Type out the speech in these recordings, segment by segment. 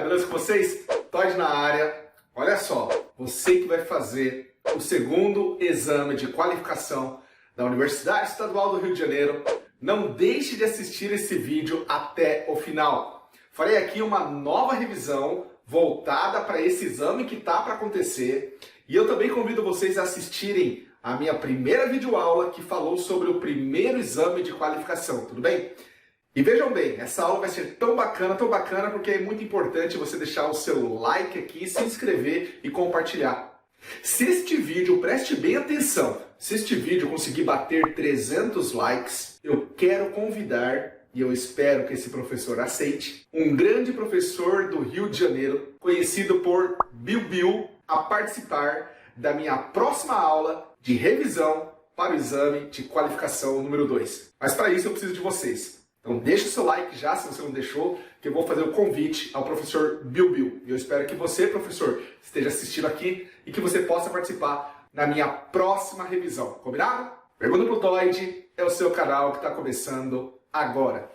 beleza com vocês? Todd na área. Olha só, você que vai fazer o segundo exame de qualificação da Universidade Estadual do Rio de Janeiro, não deixe de assistir esse vídeo até o final. Farei aqui uma nova revisão voltada para esse exame que está para acontecer, e eu também convido vocês a assistirem a minha primeira videoaula que falou sobre o primeiro exame de qualificação, tudo bem? E vejam bem, essa aula vai ser tão bacana, porque é muito importante você deixar o seu like aqui, se inscrever e compartilhar. Se este vídeo, preste bem atenção, se este vídeo conseguir bater 300 likes, eu quero convidar, e eu espero que esse professor aceite, um grande professor do Rio de Janeiro, conhecido por Bill, a participar da minha próxima aula de revisão para o exame de qualificação número 2. Mas para isso eu preciso de vocês. Então deixa o seu like já, se você não deixou, que eu vou fazer o convite ao professor Bill. E eu espero que você, professor, esteja assistindo aqui e que você possa participar na minha próxima revisão. Combinado? Pergunta pro Todd é o seu canal que está começando agora.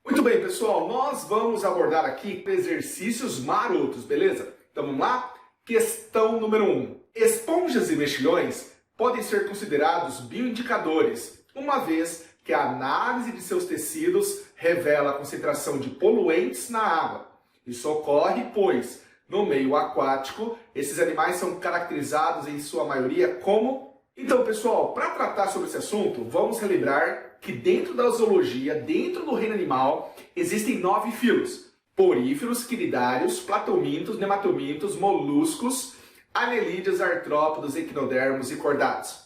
Muito bem, pessoal, nós vamos abordar aqui exercícios marotos, beleza? Então vamos lá? Questão número 1. Esponjas e mexilhões podem ser considerados bioindicadores, uma vez que a análise de seus tecidos revela a concentração de poluentes na água. Isso ocorre, pois, no meio aquático, esses animais são caracterizados em sua maioria como... Então, pessoal, para tratar sobre esse assunto, vamos relembrar que dentro da zoologia, dentro do reino animal, existem 9 filos: poríferos, quinidários, platomintos, nematomintos, moluscos, anelídeos, artrópodos, equinodermos e cordados.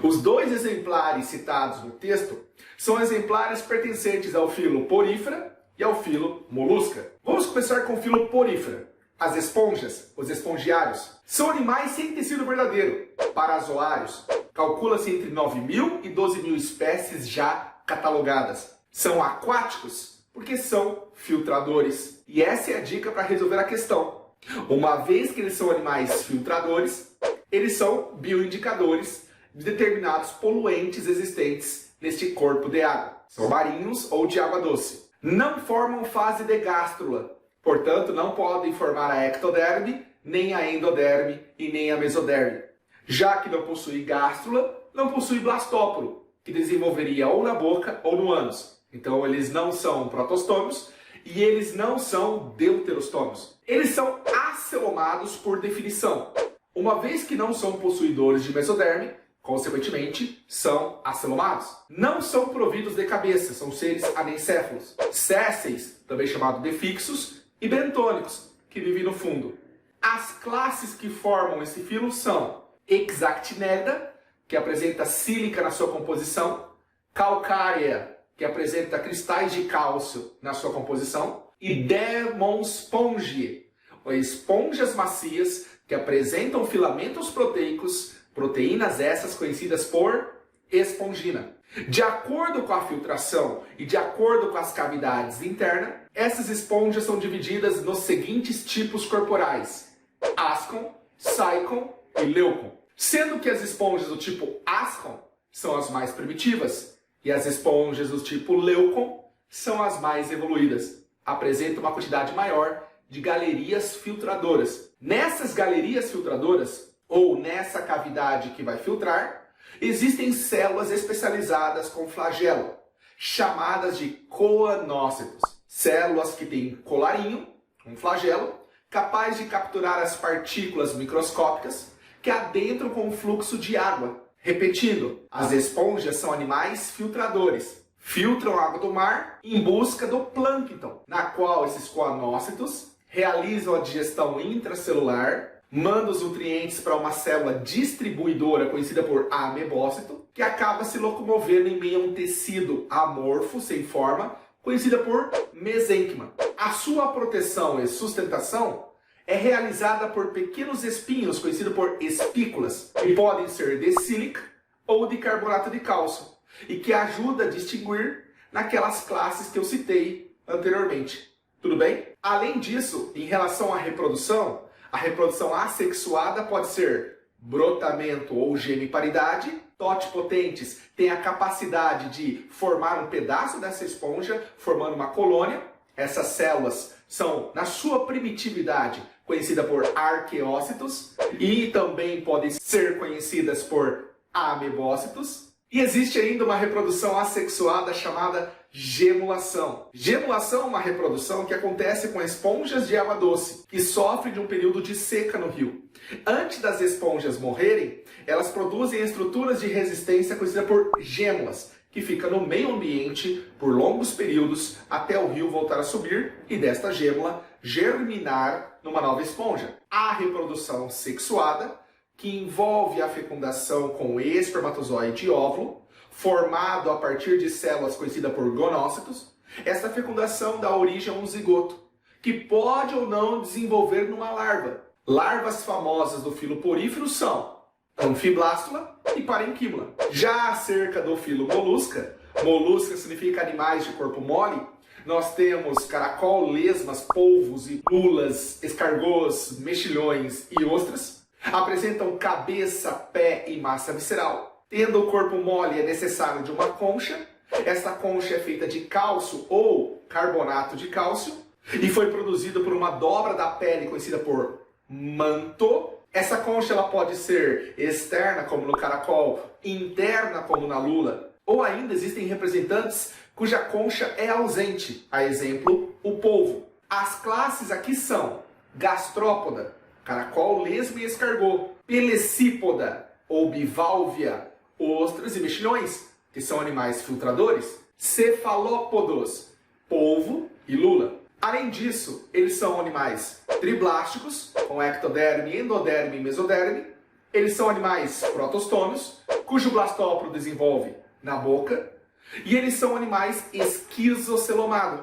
Os 2 exemplares citados no texto são exemplares pertencentes ao filo porífera e ao filo molusca. Vamos começar com o filo porífera. As esponjas, os espongiários, são animais sem tecido verdadeiro, parazoários. Calcula-se entre 9.000 e 12.000 espécies já catalogadas. São aquáticos porque são filtradores. E essa é a dica para resolver a questão. Uma vez que eles são animais filtradores, eles são bioindicadores de determinados poluentes existentes neste corpo de água. São marinhos ou de água doce. Não formam fase de gástrula. Portanto, não podem formar a ectoderme, nem a endoderme e nem a mesoderme. Já que não possui gástrula, não possui blastóporo, que desenvolveria ou na boca ou no ânus. Então eles não são protostômios e eles não são deuterostômios. Eles são acelomados por definição. Uma vez que não são possuidores de mesoderme, consequentemente, são acelomados. Não são providos de cabeça, são seres anencéfalos. Sésseis, também chamados de fixos, e bentônicos, que vivem no fundo. As classes que formam esse filo são Hexactinella, que apresenta sílica na sua composição, Calcárea, que apresenta cristais de cálcio na sua composição, e Demospongiae, ou esponjas macias que apresentam filamentos proteicos, proteínas essas conhecidas por espongina. De acordo com a filtração e de acordo com as cavidades internas, essas esponjas são divididas nos seguintes tipos corporais: ascon, saicon e leucon. Sendo que as esponjas do tipo ascon são as mais primitivas e as esponjas do tipo leucon são as mais evoluídas. Apresentam uma quantidade maior de galerias filtradoras. Nessas galerias filtradoras, ou nessa cavidade que vai filtrar, existem células especializadas com flagelo, chamadas de coanócitos. Células que têm colarinho, um flagelo, capaz de capturar as partículas microscópicas que adentram com o fluxo de água. Repetindo, as esponjas são animais filtradores. Filtram a água do mar em busca do plâncton, na qual esses coanócitos realizam a digestão intracelular, manda os nutrientes para uma célula distribuidora conhecida por amebócito, que acaba se locomovendo em meio a um tecido amorfo, sem forma, conhecida por mesênquima. A sua proteção e sustentação é realizada por pequenos espinhos, conhecidos por espículas, que podem ser de sílica ou de carbonato de cálcio, e que ajuda a distinguir naquelas classes que eu citei anteriormente. Tudo bem? Além disso, em relação à reprodução, a reprodução assexuada pode ser brotamento ou gemiparidade. Totipotentes têm a capacidade de formar um pedaço dessa esponja, formando uma colônia. Essas células são, na sua primitividade, conhecidas por arqueócitos e também podem ser conhecidas por amebócitos. E existe ainda uma reprodução assexuada chamada gemulação. Gemulação é uma reprodução que acontece com esponjas de água doce, que sofrem de um período de seca no rio. Antes das esponjas morrerem, elas produzem estruturas de resistência conhecidas por gêmulas, que ficam no meio ambiente por longos períodos até o rio voltar a subir e desta gêmula germinar numa nova esponja. A reprodução sexuada, que envolve a fecundação com o espermatozoide e óvulo, formado a partir de células conhecidas por gonócitos. Esta fecundação dá origem a um zigoto, que pode ou não desenvolver numa larva. Larvas famosas do filo porífero são anfiblástula e parênquima. Já acerca do filo molusca, molusca significa animais de corpo mole, nós temos caracol, lesmas, polvos e lulas, escargôs, mexilhões e ostras. Apresentam cabeça, pé e massa visceral. Tendo o corpo mole, é necessário de uma concha. Esta concha é feita de cálcio ou carbonato de cálcio e foi produzida por uma dobra da pele conhecida por manto. Essa concha ela pode ser externa, como no caracol, interna, como na lula, ou ainda existem representantes cuja concha é ausente, a exemplo, o polvo. As classes aqui são gastrópoda, caracol, lesma e escargot, pelecípoda ou biválvia, ostras e mexilhões, que são animais filtradores, cefalópodos, polvo e lula. Além disso, eles são animais triblásticos, com ectoderme, endoderme e mesoderme. Eles são animais protostômios, cujo blastóporo desenvolve na boca. E eles são animais esquizocelomados,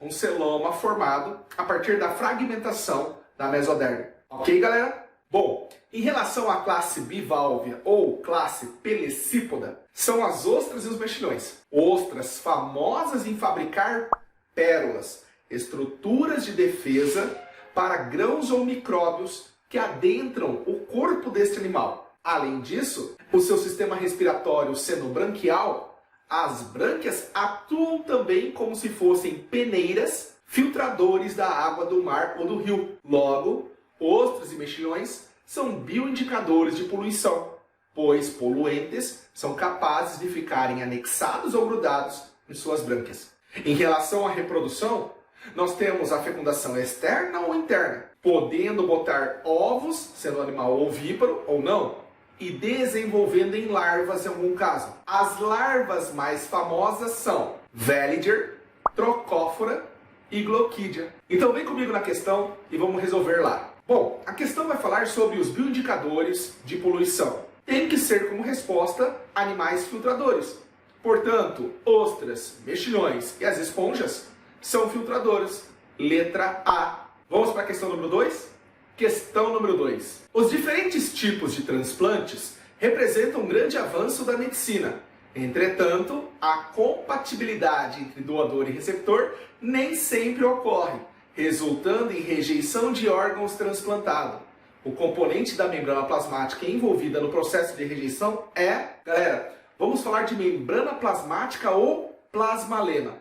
um celoma formado a partir da fragmentação da mesoderme. Ok, galera? Bom, em relação à classe biválvia ou classe pelecípoda, são as ostras e os mexilhões. Ostras famosas em fabricar pérolas, estruturas de defesa para grãos ou micróbios que adentram o corpo deste animal. Além disso, o seu sistema respiratório sendo branquial, as brânquias atuam também como se fossem peneiras, filtradores da água do mar ou do rio. Logo, ostras e mexilhões são bioindicadores de poluição, pois poluentes são capazes de ficarem anexados ou grudados em suas brânquias. Em relação à reprodução, nós temos a fecundação externa ou interna, podendo botar ovos, sendo animal ovíparo ou não, e desenvolvendo em larvas em algum caso. As larvas mais famosas são Veliger, Trocófora e Glochidia. Então vem comigo na questão e vamos resolver lá. Bom, a questão vai falar sobre os bioindicadores de poluição. Tem que ser como resposta animais filtradores. Portanto, ostras, mexilhões e as esponjas são filtradoras. Letra A. Vamos para a questão número 2? Questão número 2. Os diferentes tipos de transplantes representam um grande avanço da medicina. Entretanto, a compatibilidade entre doador e receptor nem sempre ocorre, resultando em rejeição de órgãos transplantados. O componente da membrana plasmática envolvida no processo de rejeição é, galera, vamos falar de membrana plasmática ou plasmalema.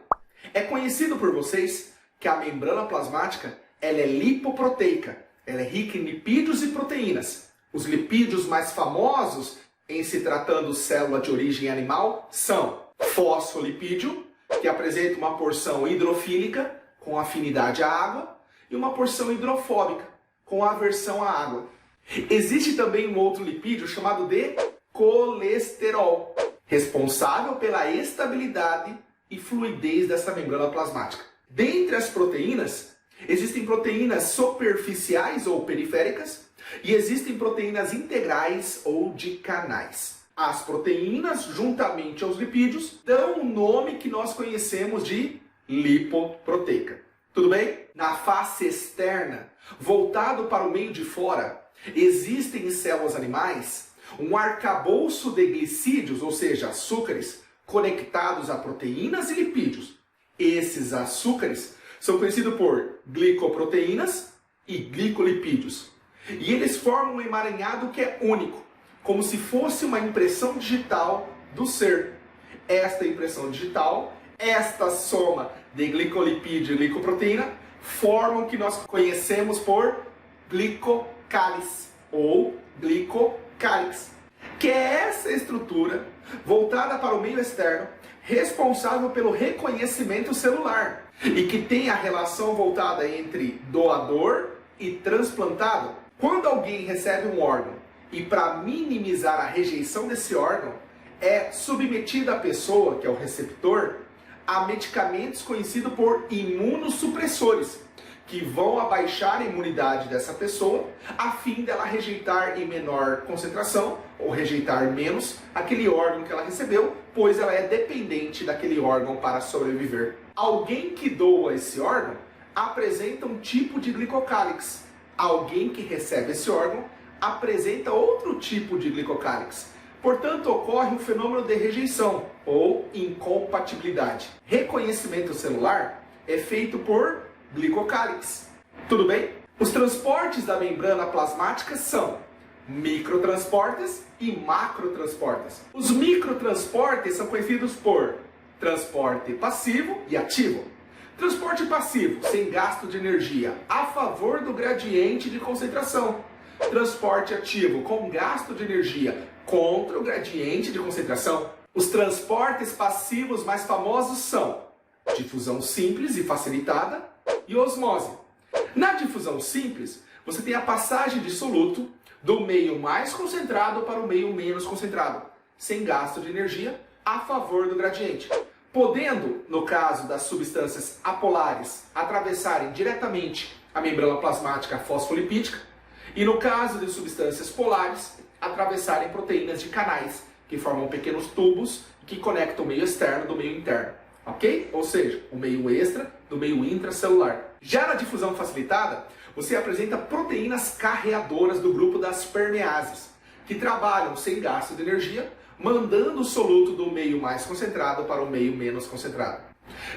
É conhecido por vocês que a membrana plasmática ela é lipoproteica, ela é rica em lipídios e proteínas. Os lipídios mais famosos, em se tratando célula de origem animal, são fosfolipídio, que apresenta uma porção hidrofílica, com afinidade à água, e uma porção hidrofóbica, com aversão à água. Existe também um outro lipídio chamado de colesterol, responsável pela estabilidade e fluidez dessa membrana plasmática. Dentre as proteínas, existem proteínas superficiais ou periféricas e existem proteínas integrais ou de canais. As proteínas, juntamente aos lipídios, dão o nome que nós conhecemos de lipoproteica. Tudo bem? Na face externa, voltado para o meio de fora, existem em células animais um arcabouço de glicídios, ou seja, açúcares, conectados a proteínas e lipídios. Esses açúcares são conhecidos por glicoproteínas e glicolipídios. E eles formam um emaranhado que é único, como se fosse uma impressão digital do ser. Esta impressão digital, esta soma de glicolipídio e glicoproteína, formam o que nós conhecemos por glicocálice ou glicocálix, que é essa estrutura voltada para o meio externo, responsável pelo reconhecimento celular e que tem a relação voltada entre doador e transplantado. Quando alguém recebe um órgão e para minimizar a rejeição desse órgão, é submetida a pessoa, que é o receptor, a medicamentos conhecidos por imunossupressores, que vão abaixar a imunidade dessa pessoa, a fim dela rejeitar em menor concentração, ou rejeitar menos, aquele órgão que ela recebeu, pois ela é dependente daquele órgão para sobreviver. Alguém que doa esse órgão apresenta um tipo de glicocálix. Alguém que recebe esse órgão apresenta outro tipo de glicocálix. Portanto, ocorre um fenômeno de rejeição ou incompatibilidade. Reconhecimento celular é feito por glicocálix. Tudo bem? Os transportes da membrana plasmática são microtransportes e macrotransportes. Os microtransportes são conhecidos por transporte passivo e ativo. Transporte passivo, sem gasto de energia, a favor do gradiente de concentração. Transporte ativo, com gasto de energia, contra o gradiente de concentração. Os transportes passivos mais famosos são difusão simples e facilitada e osmose. Na difusão simples, você tem a passagem de soluto do meio mais concentrado para o meio menos concentrado, sem gasto de energia, a favor do gradiente. Podendo, no caso das substâncias apolares, atravessarem diretamente a membrana plasmática fosfolipídica, e no caso de substâncias polares, atravessarem proteínas de canais, que formam pequenos tubos que conectam o meio externo do meio interno. Ok? Ou seja, o meio extra do meio intracelular. Já na difusão facilitada, você apresenta proteínas carreadoras do grupo das permeases, que trabalham sem gasto de energia, mandando o soluto do meio mais concentrado para o meio menos concentrado.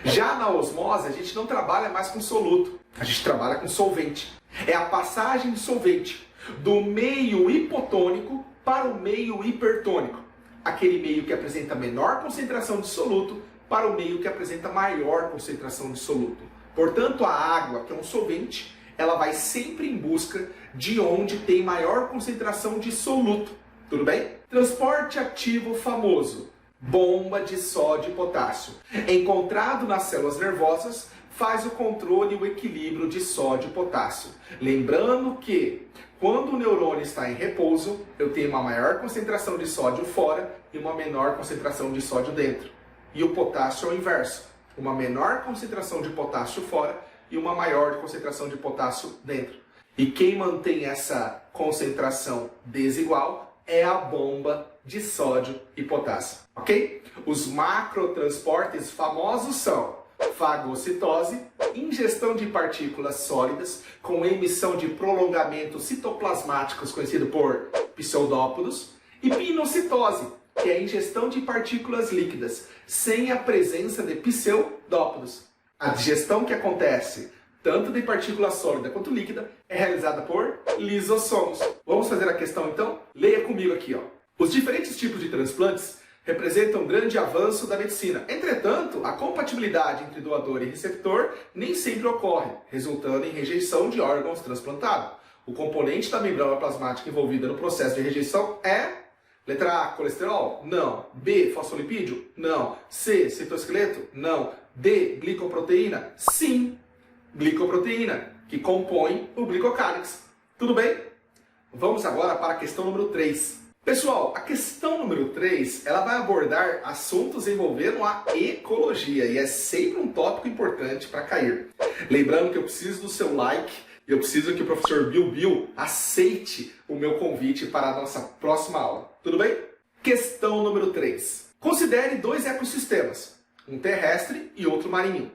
Já na osmose, a gente não trabalha mais com soluto, a gente trabalha com solvente. É a passagem de solvente do meio hipotônico para o meio hipertônico. Aquele meio que apresenta menor concentração de soluto para o meio que apresenta maior concentração de soluto. Portanto, a água, que é um solvente, ela vai sempre em busca de onde tem maior concentração de soluto. Tudo bem? Transporte ativo famoso, bomba de sódio e potássio. Encontrado nas células nervosas, faz o controle e o equilíbrio de sódio e potássio. Lembrando que, quando o neurônio está em repouso, eu tenho uma maior concentração de sódio fora e uma menor concentração de sódio dentro. E o potássio é o inverso. Uma menor concentração de potássio fora e uma maior concentração de potássio dentro. E quem mantém essa concentração desigual é a bomba de sódio e potássio. Ok? Os macrotransportes famosos são fagocitose, ingestão de partículas sólidas com emissão de prolongamentos citoplasmáticos, conhecido por pseudópodos, e pinocitose, que é a ingestão de partículas líquidas, sem a presença de pseudópodos. A digestão que acontece tanto de partícula sólida quanto líquida é realizada por lisossomos. Vamos fazer a questão então? Leia comigo aqui, ó. Os diferentes tipos de transplantes representam um grande avanço da medicina. Entretanto, a compatibilidade entre doador e receptor nem sempre ocorre, resultando em rejeição de órgãos transplantados. O componente da membrana plasmática envolvida no processo de rejeição é: letra A, colesterol? Não. B, fosfolipídio? Não. C, citoesqueleto? Não. D, glicoproteína? Sim, glicoproteína, que compõe o glicocálix. Tudo bem? Vamos agora para a questão número 3. Pessoal, a questão número 3, ela vai abordar assuntos envolvendo a ecologia, e é sempre um tópico importante para cair. Lembrando que eu preciso do seu like, eu preciso que o professor Bill aceite o meu convite para a nossa próxima aula. Tudo bem? Questão número 3. Considere dois ecossistemas, um terrestre e outro marinho,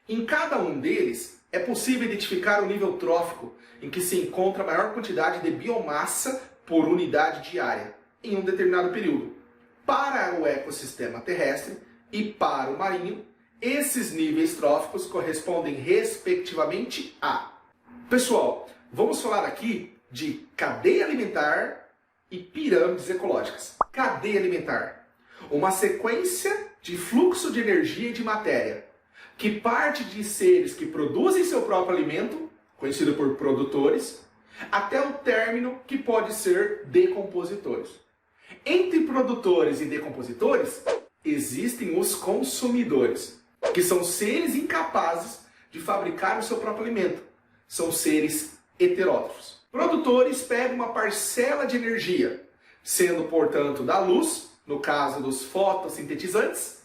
Em cada um deles, é possível identificar o nível trófico em que se encontra a maior quantidade de biomassa por unidade diária em um determinado período. Para o ecossistema terrestre e para o marinho, esses níveis tróficos correspondem respectivamente a... Pessoal, vamos falar aqui de cadeia alimentar e pirâmides ecológicas. Cadeia alimentar, uma sequência de fluxo de energia e de matéria, que parte de seres que produzem seu próprio alimento, conhecido por produtores, até o término que pode ser decompositores. Entre produtores e decompositores, existem os consumidores, que são seres incapazes de fabricar o seu próprio alimento. São seres heterótrofos. Produtores pegam uma parcela de energia, sendo, portanto, da luz, no caso dos fotossintetizantes,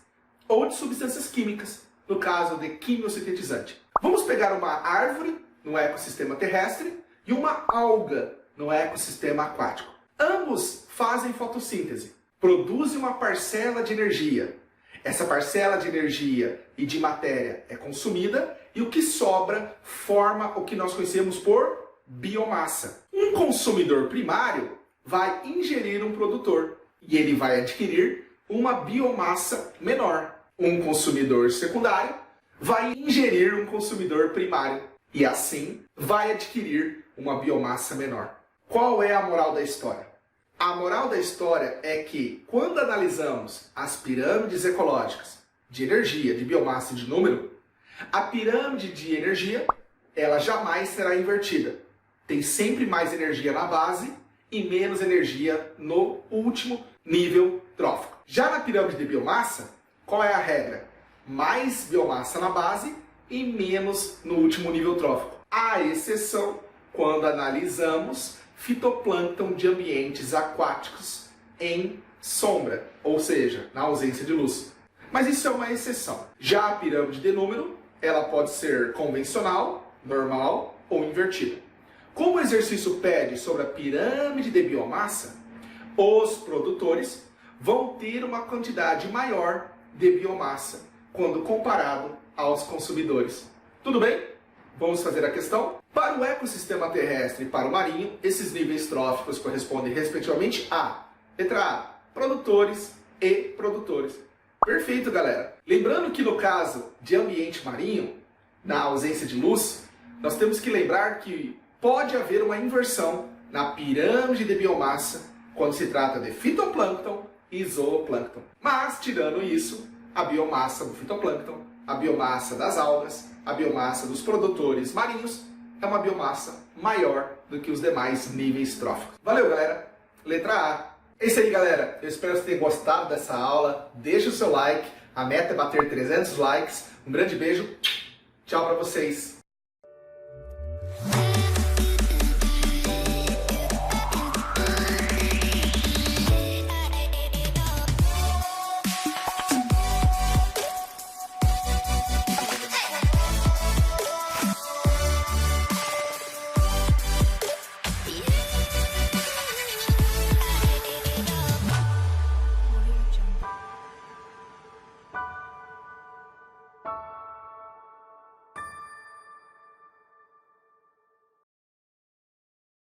ou de substâncias químicas, no caso de quimiosintetizante. Vamos pegar uma árvore no ecossistema terrestre e uma alga no ecossistema aquático. Ambos fazem fotossíntese, produzem uma parcela de energia. Essa parcela de energia e de matéria é consumida e o que sobra forma o que nós conhecemos por biomassa. Um consumidor primário vai ingerir um produtor e ele vai adquirir uma biomassa menor. Um consumidor secundário vai ingerir um consumidor primário e assim vai adquirir uma biomassa menor. Qual é a moral da história? A moral da história é que quando analisamos as pirâmides ecológicas de energia, de biomassa e de número, a pirâmide de energia ela jamais será invertida. Tem sempre mais energia na base e menos energia no último nível trófico. Já na pirâmide de biomassa, qual é a regra? Mais biomassa na base e menos no último nível trófico. À exceção quando analisamos fitoplâncton de ambientes aquáticos em sombra, ou seja, na ausência de luz. Mas isso é uma exceção. Já a pirâmide de número, ela pode ser convencional, normal ou invertida. Como o exercício pede sobre a pirâmide de biomassa, os produtores vão ter uma quantidade maior de biomassa quando comparado aos consumidores. Tudo bem? Vamos fazer a questão? Para o ecossistema terrestre e para o marinho, esses níveis tróficos correspondem respectivamente a letra A, produtores e produtores. Perfeito, galera. Lembrando que no caso de ambiente marinho, na ausência de luz, nós temos que lembrar que pode haver uma inversão na pirâmide de biomassa quando se trata de fitoplâncton e zooplâncton. Mas, tirando isso, a biomassa do fitoplâncton, a biomassa das algas, a biomassa dos produtores marinhos é uma biomassa maior do que os demais níveis tróficos. Valeu, galera! Letra A. É isso aí, galera. Eu espero que vocês tenham gostado dessa aula. Deixe o seu like. A meta é bater 300 likes. Um grande beijo. Tchau pra vocês.